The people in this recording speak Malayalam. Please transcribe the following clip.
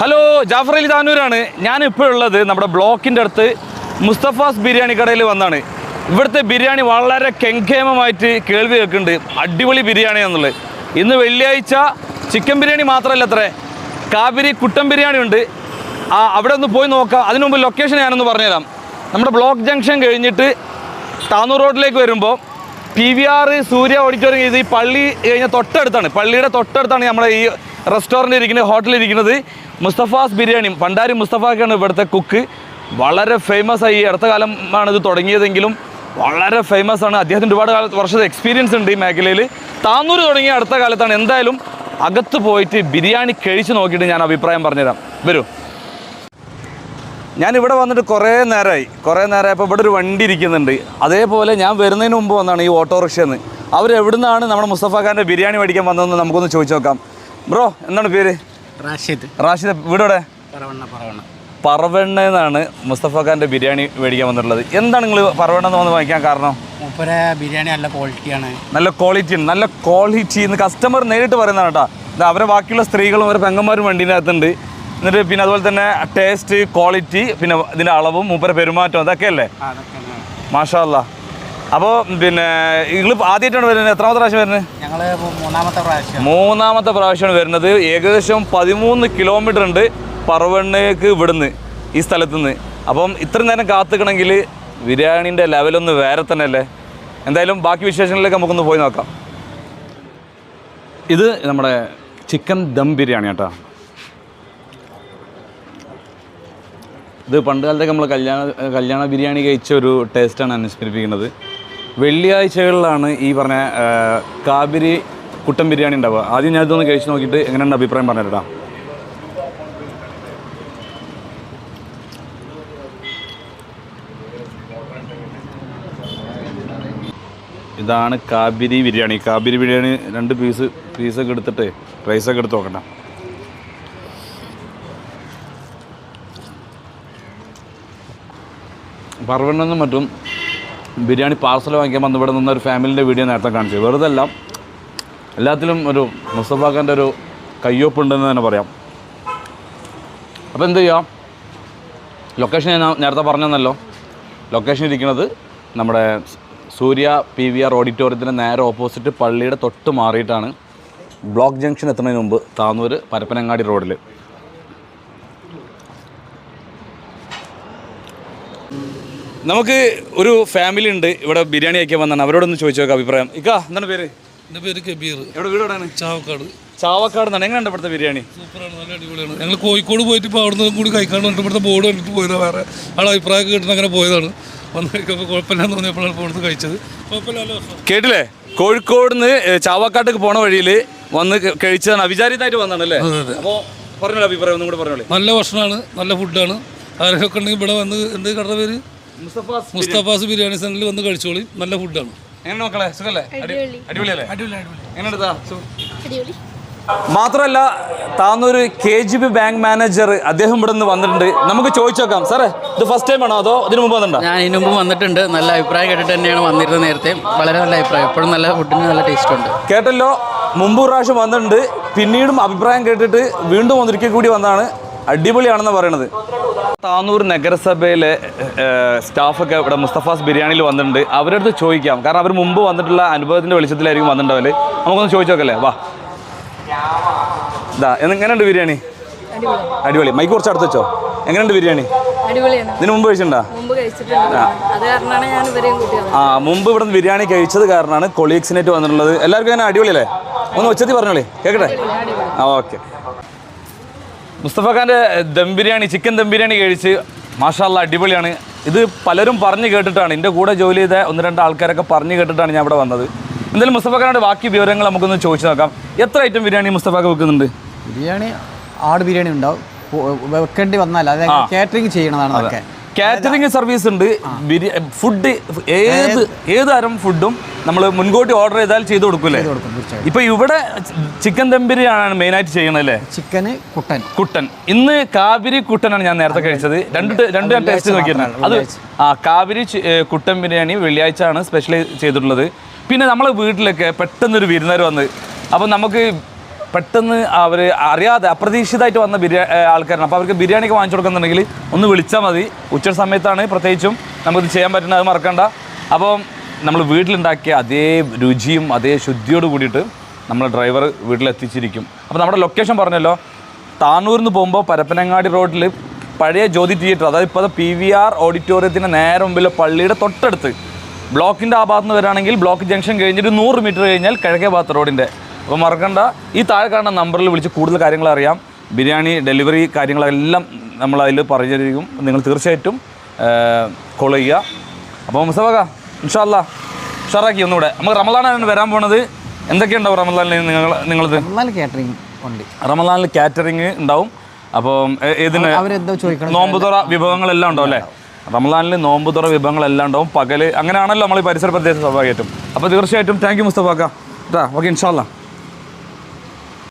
ഹലോ, ജാഫർ അലി താനൂരാണ്. ഞാനിപ്പോൾ ഉള്ളത് നമ്മുടെ ബ്ലോക്കിൻ്റെ അടുത്ത് മുസ്തഫാസ് ബിരിയാണി കടയിൽ വന്നാണ്. ഇവിടുത്തെ ബിരിയാണി വളരെ കെങ്കേമമായിട്ട് കേൾവി കേൾക്കുന്നുണ്ട്. അടിപൊളി ബിരിയാണിയാണെന്നുള്ളത്. ഇന്ന് വെള്ളിയാഴ്ച ചിക്കൻ ബിരിയാണി മാത്രമല്ല അത്രേ, കാബിരി കുട്ടൻ ബിരിയാണി ഉണ്ട്. അവിടെ ഒന്ന് പോയി നോക്കാം. അതിനു മുമ്പ് ലൊക്കേഷൻ ഞാനൊന്ന് പറഞ്ഞുതരാം. നമ്മുടെ ബ്ലോക്ക് ജംഗ്ഷൻ കഴിഞ്ഞിട്ട് താനൂർ റോഡിലേക്ക് വരുമ്പോൾ PVR സൂര്യ ഓഡിറ്റോറിയം ചെയ്ത് ഈ പള്ളി കഴിഞ്ഞാൽ തൊട്ടടുത്താണ്, പള്ളിയുടെ തൊട്ടടുത്താണ് നമ്മുടെ ഈ റെസ്റ്റോറൻറ്റ് ഇരിക്കുന്നത്, ഹോട്ടലിരിക്കുന്നത്. മുസ്തഫാസ് ബിരിയാണി, പണ്ടാരി മുസ്തഫാക്കാണ് ഇവിടുത്തെ കുക്ക്. വളരെ ഫേമസ് ആയി. അടുത്ത കാലമാണ് ഇത് തുടങ്ങിയതെങ്കിലും വളരെ ഫേമസ് ആണ്. അദ്ദേഹത്തിന് ഒരുപാട് വർഷത്തെ എക്സ്പീരിയൻസ് ഉണ്ട് ഈ മേഖലയിൽ. താനൂർ തുടങ്ങിയ അടുത്ത കാലത്താണ്. എന്തായാലും അകത്ത് പോയിട്ട് ബിരിയാണി കഴിച്ച് നോക്കിയിട്ട് ഞാൻ അഭിപ്രായം പറഞ്ഞുതരാം. വരൂ. ഞാനിവിടെ വന്നിട്ട് കുറേ നേരമായപ്പോൾ ഇവിടെ ഒരു വണ്ടി ഇരിക്കുന്നുണ്ട്. അതേപോലെ ഞാൻ വരുന്നതിന് മുമ്പ് വന്നാണ് ഈ ഓട്ടോറിക്ഷയിൽ നിന്ന്. അവരെവിടുന്നാണ് നമ്മുടെ മുസ്തഫാഖാൻ്റെ ബിരിയാണി മേടിക്കാൻ വന്നതെന്ന് നമുക്കൊന്ന് ചോദിച്ചു നോക്കാം. ബ്രോ, എന്താണ് പേര്? റാഷിദ്. വീടോടെ? പറവണ്ണ എന്നാണ് മുസ്തഫാഖാൻ്റെ ബിരിയാണി മേടിക്കാൻ വന്നിട്ടുള്ളത്. എന്താണ് നിങ്ങൾ പറവണ്ണ എന്ന് വന്ന് വാങ്ങിക്കാൻ കാരണം? ബിരിയാണി നല്ല ക്വാളിറ്റിയാണ്. നല്ല ക്വാളിറ്റി എന്ന് കസ്റ്റമർ നേരിട്ട് പറയുന്നതാണ് കേട്ടോ. ഇത് അവരെ ബാക്കിയുള്ള സ്ത്രീകളും അവരെ പെങ്ങന്മാരും വണ്ടീൻ്റെ അകത്തുണ്ട്. എന്നിട്ട് പിന്നെ അതുപോലെ തന്നെ ടേസ്റ്റ്, ക്വാളിറ്റി, പിന്നെ ഇതിൻ്റെ അളവും മൂപ്പരെ പെരുമാറ്റം, അതൊക്കെയല്ലേ? മാഷാ അല്ലാ. അപ്പോൾ പിന്നെ നിങ്ങൾ ആദ്യമായിട്ടാണ് വരുന്നത്? എത്രാമത്തെ പ്രാവശ്യം വരുന്നത്? ഞങ്ങൾ മൂന്നാമത്തെ പ്രാവശ്യമാണ് വരുന്നത്. ഏകദേശം 13 കിലോമീറ്റർ ഉണ്ട് പറവണ്ണയ്ക്ക് ഇവിടുന്ന്, ഈ സ്ഥലത്തുനിന്ന്. അപ്പം ഇത്രയും നേരം കാത്തുക്കണമെങ്കിൽ ബിരിയാണീൻ്റെ ലെവലൊന്ന് വേറെ തന്നെ അല്ലേ. എന്തായാലും ബാക്കി വിശേഷങ്ങളിലേക്ക് നമുക്കൊന്ന് പോയി നോക്കാം. ഇത് നമ്മുടെ ചിക്കൻ ദം ബിരിയാണി കേട്ടോ. ഇത് പണ്ട് കാലത്തൊക്കെ നമ്മൾ കല്യാണ ബിരിയാണി കഴിച്ച ഒരു ടേസ്റ്റാണ് അനുസ്മരിപ്പിക്കുന്നത്. വെള്ളിയാഴ്ചകളിലാണ് ഈ പറഞ്ഞ കാബിരി കുട്ടൻ ബിരിയാണി ഉണ്ടാവുക. ആദ്യം ഞാൻ ഇതൊന്ന് കഴിച്ച് നോക്കിയിട്ട് എങ്ങനെയുണ്ട് അഭിപ്രായം പറഞ്ഞിട്ടാ. ഇതാണ് കാബിരി ബിരിയാണി. കാബിരി ബിരിയാണി 2 പീസൊക്കെ എടുത്തിട്ട് റൈസൊക്കെ എടുത്ത് നോക്കണ്ട. പറവണ്ണെന്നും മറ്റും ബിരിയാണി പാർസൽ വാങ്ങിക്കാൻ വന്ന് ഇവിടെ നിന്നൊരു ഫാമിലിൻ്റെ വീഡിയോ നേരത്തെ കാണിച്ചു. വെറുതെ എല്ലാം എല്ലാത്തിലും ഒരു മുസ്തഫാഖാൻ്റെ ഒരു കയ്യൊപ്പുണ്ടെന്ന് തന്നെ പറയാം. അപ്പോൾ എന്ത് ചെയ്യാം, ലൊക്കേഷൻ ഞാൻ നേരത്തെ പറഞ്ഞല്ലോ. ലൊക്കേഷൻ ഇരിക്കുന്നത് നമ്മുടെ സൂര്യ PVR ഓഡിറ്റോറിയത്തിൻ്റെ നേരെ ഓപ്പോസിറ്റ് പള്ളിയുടെ തൊട്ട് മാറിയിട്ടാണ്. ബ്ലോക്ക് ജംഗ്ഷൻ എത്തുന്നതിന് മുമ്പ് താനൂർ പരപ്പനങ്ങാടി റോഡിൽ. നമുക്ക് ഒരു ഫാമിലി ഉണ്ട് ഇവിടെ ബിരിയാണി കഴിക്കാൻ വന്നാണ്. അവരോടൊന്ന് ചോദിച്ചു നോക്കാം അഭിപ്രായം. എന്താണ് പേര്? എൻ്റെ പേര് കബീർ. എവിടെ വീട്? എവിടെയാണ്? ചാവക്കാട് നിന്നാണ്. എങ്ങനെയുണ്ട് ഇവിടുത്തെ ബിരിയാണി? സൂപ്പറാണ്, നല്ല അടിപൊളിയാണ്. ഞങ്ങൾ കോഴിക്കോട് പോയിട്ട് ഇപ്പോൾ അവിടെ നിന്ന് കൂടി കഴിക്കാണ്ട് വന്നിട്ട് ഇവിടുത്തെ ബോർഡ് കണ്ടിട്ട് പോയതാണ്. വേറെ ആളെ അഭിപ്രായമൊക്കെ കിട്ടുന്ന അങ്ങനെ പോയതാണ്. വന്ന് കഴിക്കുമ്പോൾ കുഴപ്പമില്ലാന്ന് തോന്നിയപ്പോഴാണ് ഇവിടുന്ന് കഴിച്ചത്. കുഴപ്പമില്ലല്ലോ. കേട്ടില്ലേ, കോഴിക്കോട് നിന്ന് ചാവക്കാട്ടേക്ക് പോണ വഴിയിൽ വന്ന് കഴിച്ചതാണ്. അവിചാരിതമായിട്ട് വന്നതാണല്ലേ? അപ്പോൾ പറഞ്ഞോളൂ അഭിപ്രായം, ഒന്നും കൂടെ പറഞ്ഞോളൂ. നല്ല ഭക്ഷണമാണ്, നല്ല ഫുഡാണ്. ആരൊക്കെ ഉണ്ടെങ്കിൽ ഇവിടെ വന്ന് എന്ത് കട പേര്? മുസ്തഫാസ് ബിരിയാണി സെന്ററിൽ വന്ന് കഴിച്ചോളി. നല്ല ഫുഡാണ്. എങ്ങനെ മക്കളെ, സുഖല്ലേ? അടിപൊളിയല്ലേ? മാത്രമല്ല താനൂർ KGB ബാങ്ക് മാനേജർ അദ്ദേഹം ഇവിടെ നിന്ന് വന്നിട്ടുണ്ട്. നമുക്ക് ചോദിച്ചു നോക്കാം. സാറേ, ഇത് ഫസ്റ്റ് ടൈം ആണോ അതോ ഇതിനു മുമ്പ് വന്നിട്ടുണ്ടോ? ഞാൻ ഇതിനു മുമ്പ് വന്നിട്ടുണ്ട്. നല്ല അഭിപ്രായം കേട്ടിട്ട് തന്നെയാണ് വന്നിരുന്നത്. നേരത്തെ വളരെ നല്ല അഭിപ്രായം. എപ്പോഴും നല്ല ഫുഡിന് നല്ല ടേസ്റ്റ് ഉണ്ട്. കേട്ടല്ലോ, മുമ്പ് പ്രാവശ്യം വന്നിട്ടുണ്ട്. പിന്നീടും അഭിപ്രായം കേട്ടിട്ട് വീണ്ടും ഒന്നിരിക്കൽ കൂടി വന്നതാണ്. അടിപൊളിയാണെന്ന് പറയണത്. താനൂർ നഗരസഭയിലെ സ്റ്റാഫൊക്കെ ഇവിടെ മുസ്തഫാസ് ബിരിയാണിയിൽ വന്നിട്ടുണ്ട്. അവരുടെ അടുത്ത് ചോദിക്കാം, കാരണം അവർ മുമ്പ് വന്നിട്ടുള്ള അനുഭവത്തിൻ്റെ വെളിച്ചത്തിലായിരിക്കും വന്നിട്ടുണ്ടാവില്ലേ. നമുക്കൊന്ന് ചോദിച്ചു നോക്കല്ലേ. വാ. എങ്ങനെയുണ്ട് ബിരിയാണി? അടിപൊളി. മൈക്ക് കുറച്ച് അടുത്ത് വെച്ചോ. എങ്ങനെയുണ്ട് ബിരിയാണി? ഇതിന് മുമ്പ് കഴിച്ചിട്ടുണ്ടോ? മുമ്പ് ഇവിടെ ബിരിയാണി കഴിച്ചത് കാരണമാണ് കൊളീഗ്സിനായിട്ട് വന്നിട്ടുള്ളത്. എല്ലാവർക്കും അങ്ങനെ അടിപൊളിയല്ലേ? ഒന്ന് ഉച്ചത്തിൽ പറഞ്ഞോളേ, കേൾക്കട്ടെ. ഓക്കെ. മുസ്തഫാഖാൻ്റെ ദം ബിരിയാണി, ചിക്കൻ ദം ബിരിയാണി കഴിച്ച് മാഷാ അല്ലാ അടിപൊളിയാണ്. ഇത് പലരും പറഞ്ഞു കേട്ടിട്ടാണ്, എൻ്റെ കൂടെ ജോലി ചെയ്ത 1-2 ആൾക്കാരൊക്കെ പറഞ്ഞു കേട്ടിട്ടാണ് ഞാൻ ഇവിടെ വന്നത്. എന്തായാലും മുസ്തഫാഖാൻ്റെ ബാക്കി വിവരങ്ങൾ നമുക്കൊന്ന് ചോദിച്ചു നോക്കാം. എത്ര ഐറ്റം ബിരിയാണി മുസ്തഫാഖ വെക്കുന്നുണ്ട്? ബിരിയാണി ആട് ബിരിയാണി ഉണ്ടാവും. വെക്കേണ്ടി വന്നാൽ അതായത് കാറ്ററിംഗ് ചെയ്യണതാണ്. അതൊക്കെ കാറ്ററിംഗ് സർവീസ് ഉണ്ട്. ഫുഡ് ഏത് തരം ഫുഡും നമ്മൾ മുൻകൂട്ടി ഓർഡർ ചെയ്താൽ ചെയ്ത് കൊടുക്കൂലേ? ഇപ്പൊ ഇവിടെ ചിക്കൻ ദം ബിരിയാണിയാണ് മെയിനായിട്ട് ചെയ്യണല്ലേ? ചിക്കന് കുട്ടൻ. ഇന്ന് കാബിരി കുട്ടനാണ് ഞാൻ നേരത്തെ കഴിച്ചത്. രണ്ട് ടേസ്റ്റ് നോക്കിയിരുന്നു. അത് കാബിരി കുട്ടൻ ബിരിയാണി വെള്ളിയാഴ്ച ആണ് സ്പെഷ്യൽ ചെയ്തിട്ടുള്ളത്. പിന്നെ നമ്മളെ വീട്ടിലൊക്കെ പെട്ടെന്നൊരു വിരുന്നേർ വന്ന്, അപ്പം നമുക്ക് പെട്ടെന്ന് അവർ അറിയാതെ അപ്രതീക്ഷിതമായിട്ട് വന്ന ആൾക്കാരാണ്. അപ്പോൾ അവർക്ക് ബിരിയാണിക്ക് വാങ്ങിച്ചു കൊടുക്കുന്നുണ്ടെങ്കിൽ ഒന്ന് വിളിച്ചാൽ മതി. ഉച്ച സമയത്താണ് പ്രത്യേകിച്ചും നമുക്കിത് ചെയ്യാൻ പറ്റുന്നത്, അത് മറക്കണ്ട. അപ്പോൾ നമ്മൾ വീട്ടിലുണ്ടാക്കിയ അതേ രുചിയും അതേ ശുദ്ധിയോട് കൂടിയിട്ട് നമ്മൾ ഡ്രൈവർ വീട്ടിലെത്തിച്ചിരിക്കും. അപ്പോൾ നമ്മുടെ ലൊക്കേഷൻ പറഞ്ഞല്ലോ, താനൂരിൽ നിന്ന് പോകുമ്പോൾ പരപ്പനങ്ങാടി റോഡിൽ പഴയ ജ്യോതി തിയേറ്റർ, അതായത് ഇപ്പോൾ PVR ഓഡിറ്റോറിയത്തിൻ്റെ നേരെ മുമ്പിലെ പള്ളിയുടെ തൊട്ടടുത്ത്, ബ്ലോക്കിൻ്റെ ആ ഭാഗത്ത് നിന്ന് വരികയാണെങ്കിൽ ബ്ലോക്ക് ജംഗ്ഷൻ കഴിഞ്ഞിട്ട് 100 മീറ്റർ കഴിഞ്ഞാൽ കിഴക്കേ ഭാഗത്ത് റോഡിൻ്റെ. അപ്പോൾ മറക്കണ്ട, ഈ താഴെ കാണുന്ന നമ്പറിൽ വിളിച്ച് കൂടുതൽ കാര്യങ്ങൾ അറിയാം. ബിരിയാണി ഡെലിവറി കാര്യങ്ങളെല്ലാം നമ്മൾ അതിൽ പറഞ്ഞിരിക്കും. നിങ്ങൾ തീർച്ചയായിട്ടും കോൾ ചെയ്യുക. അപ്പോൾ മുസ്തഫ ഇൻഷാ അല്ലാ ഉഷാറാക്കി ഒന്നുകൂടെ. നമുക്ക് റമദാനാണ് വരാൻ പോണത്. എന്തൊക്കെയുണ്ടാവും റമദാനിൽ നിങ്ങളത്? കാറ്ററിംഗ് ഉണ്ട്. റമദാനിൽ കാറ്ററിങ് ഉണ്ടാവും. അപ്പോൾ ഇതിന് നോമ്പുതുറ വിഭവങ്ങളെല്ലാം ഉണ്ടാവും അല്ലേ? റമദാനിൽ നോമ്പുതുറ വിഭവങ്ങളെല്ലാം ഉണ്ടാവും. പകൽ അങ്ങനെയാണല്ലോ നമ്മൾ ഈ പരിസര പ്രദേശത്ത് സ്വാഭാവികമായിട്ടും. അപ്പോൾ തീർച്ചയായിട്ടും താങ്ക് യു മുസ്തഫ. കേട്ടോ, ഓക്കെ ഇൻഷാ അല്ലാ.